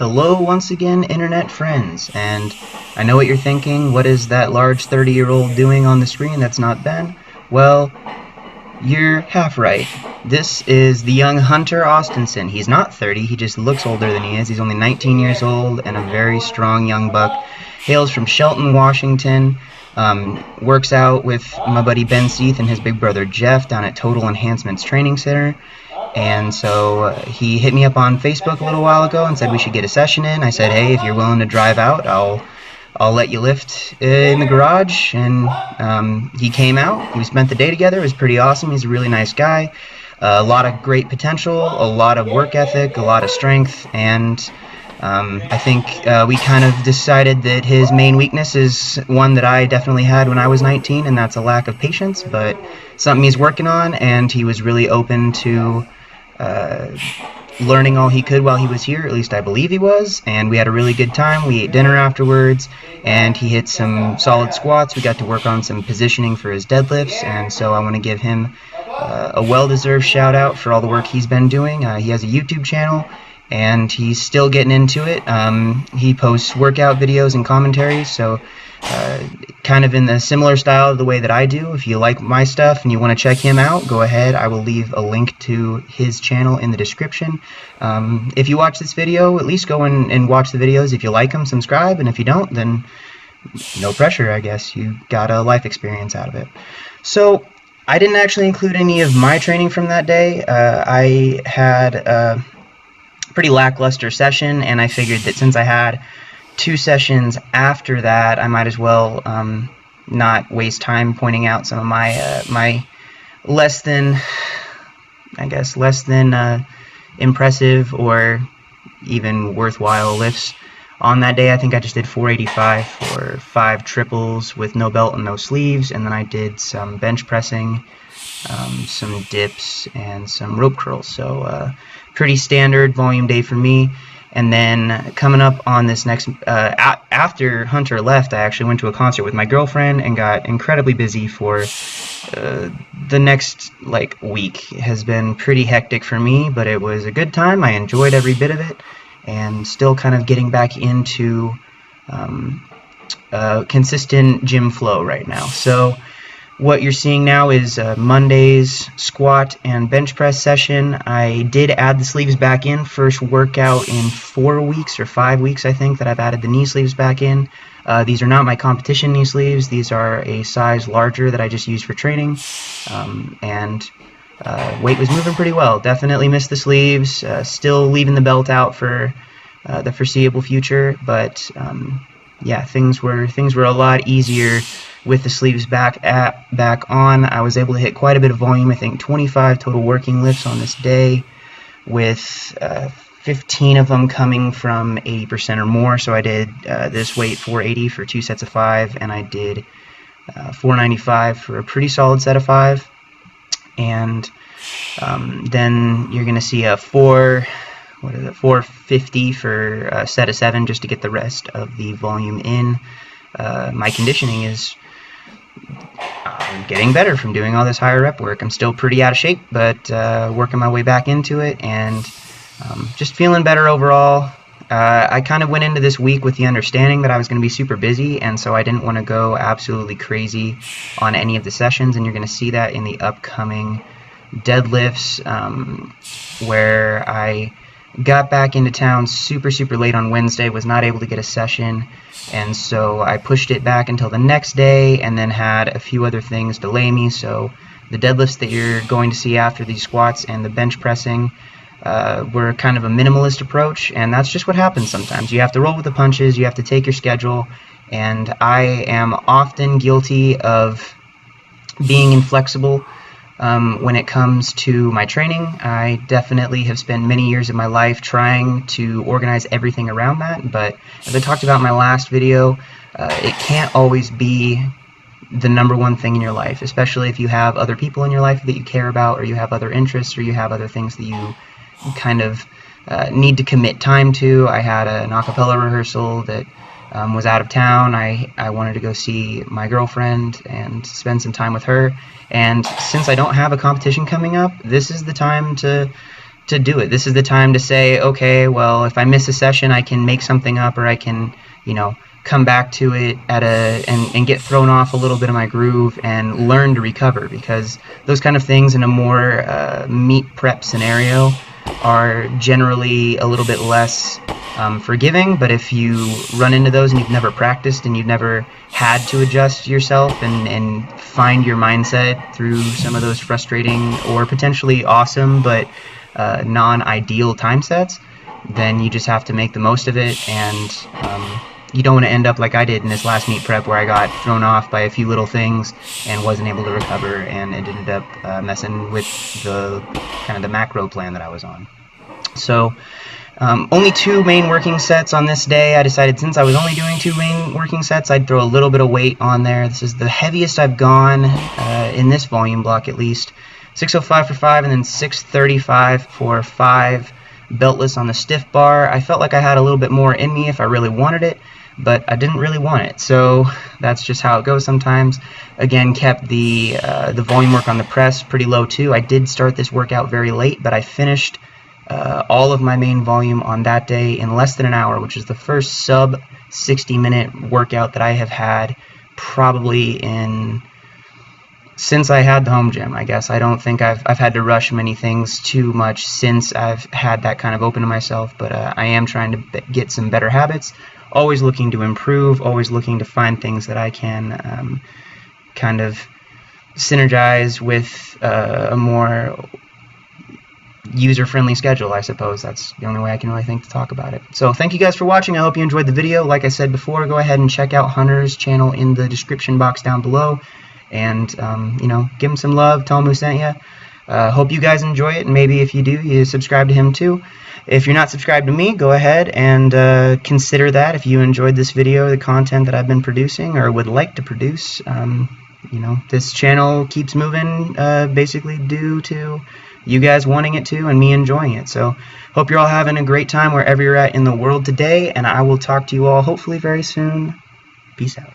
Hello once again, internet friends, and I know what you're thinking. What is that large 30-year-old doing on the screen that's not Ben? Well, you're half right. This is the young Hunter Austinson. He's not 30, he just looks older than he is. He's only 19 years old and a very strong young buck. Hails from Shelton, Washington. Works out with my buddy Ben Seath and his big brother Jeff down at Total Enhancements Training Center. And so he hit me up on Facebook a little while ago and said we should get a session in. I said, hey, if you're willing to drive out, I'll let you lift in the garage. And he came out. We spent the day together. It was pretty awesome. He's a really nice guy. A lot of great potential, a lot of work ethic, a lot of strength, and I think we kind of decided that his main weakness is one that I definitely had when I was 19, and that's a lack of patience, but something he's working on, and he was really open to learning all he could while he was here. At least I believe he was, and we had a really good time. We ate dinner afterwards, and he hit some solid squats. We got to work on some positioning for his deadlifts, and so I want to give him a well-deserved shout out for all the work he's been doing. He has a YouTube channel, and he's still getting into it. He posts workout videos and commentaries, so kind of in the similar style of the way that I do. If you like my stuff and you want to check him out, go ahead. I will leave a link to his channel in the description. If you watch this video, at least go and watch the videos. If you like them, subscribe, and if you don't, then no pressure, I guess. You got a life experience out of it. So I didn't actually include any of my training from that day. I had a pretty lackluster session, and I figured that since I had 2 sessions after that, I might as well not waste time pointing out some of my my less than impressive or even worthwhile lifts on that day. I think I just did 485 for 5 triples with no belt and no sleeves, and then I did some bench pressing, some dips, and some rope curls. So pretty standard volume day for me. And then coming up on this next, after Hunter left, I actually went to a concert with my girlfriend and got incredibly busy for the next week. It has been pretty hectic for me, but it was a good time. I enjoyed every bit of it, and still kind of getting back into consistent gym flow right now. So what you're seeing now is Monday's squat and bench press session. I did add the sleeves back in. First workout in 4 weeks or 5 weeks, I think, that I've added the knee sleeves back in. These are not my competition knee sleeves. These are a size larger that I just use for training. Weight was moving pretty well. Definitely missed the sleeves. Still leaving the belt out for the foreseeable future. But yeah, things were a lot easier with the sleeves back on. I was able to hit quite a bit of volume. I think 25 total working lifts on this day, with 15 of them coming from 80% or more. So I did this weight 480 for 2 sets of 5, and I did 495 for a pretty solid set of 5. And then you're going to see a 450 for a set of 7, just to get the rest of the volume in. My conditioning is getting better from doing all this higher rep work. I'm still pretty out of shape, but working my way back into it, and just feeling better overall. I kind of went into this week with the understanding that I was going to be super busy, and so I didn't want to go absolutely crazy on any of the sessions, and you're going to see that in the upcoming deadlifts, where I got back into town super late on Wednesday, was not able to get a session, and so I pushed it back until the next day, and then had a few other things delay me. So the deadlifts that you're going to see after these squats and the bench pressing were kind of a minimalist approach, and that's just what happens sometimes. You have to roll with the punches, you have to take your schedule, and I am often guilty of being inflexible when it comes to my training. I definitely have spent many years of my life trying to organize everything around that, but as I talked about in my last video, it can't always be the number one thing in your life, especially if you have other people in your life that you care about, or you have other interests, or you have other things that you kind of need to commit time to. I had an a cappella rehearsal that was out of town. I wanted to go see my girlfriend and spend some time with her, and since I don't have a competition coming up, this is the time to to do it. This is the time to say, okay, well, if I miss a session, I can make something up, or I can, come back to it and get thrown off a little bit of my groove and learn to recover, because those kind of things in a more meet prep scenario are generally a little bit less forgiving. But if you run into those and you've never practiced and you've never had to adjust yourself and find your mindset through some of those frustrating or potentially awesome but non-ideal time sets, then you just have to make the most of it. And you don't want to end up like I did in this last meet prep, where I got thrown off by a few little things and wasn't able to recover, and it ended up messing with the kind of the macro plan that I was on. So only 2 main working sets on this day. I decided, since I was only doing 2 main working sets, I'd throw a little bit of weight on there. This is the heaviest I've gone in this volume block, at least. 605 for 5, and then 635 for 5 beltless on the stiff bar. I felt like I had a little bit more in me if I really wanted it, but I didn't really want it, so that's just how it goes sometimes. Again, kept the volume work on the press pretty low too. I did start this workout very late, but I finished all of my main volume on that day in less than an hour, which is the first sub 60-minute workout that I have had probably since I had the home gym, I guess. I don't think I've had to rush many things too much since I've had that kind of open to myself, but I am trying to get some better habits, always looking to improve, always looking to find things that I can kind of synergize with a more user-friendly schedule, I suppose. That's the only way I can really think to talk about it. So thank you guys for watching. I hope you enjoyed the video. Like I said before, go ahead and check out Hunter's channel in the description box down below. And, give him some love, tell him who sent you. Hope you guys enjoy it, and maybe if you do, you subscribe to him too. If you're not subscribed to me, go ahead and consider that if you enjoyed this video, the content that I've been producing or would like to produce. This channel keeps moving basically due to you guys wanting it to and me enjoying it. So hope you're all having a great time wherever you're at in the world today, and I will talk to you all hopefully very soon. Peace out.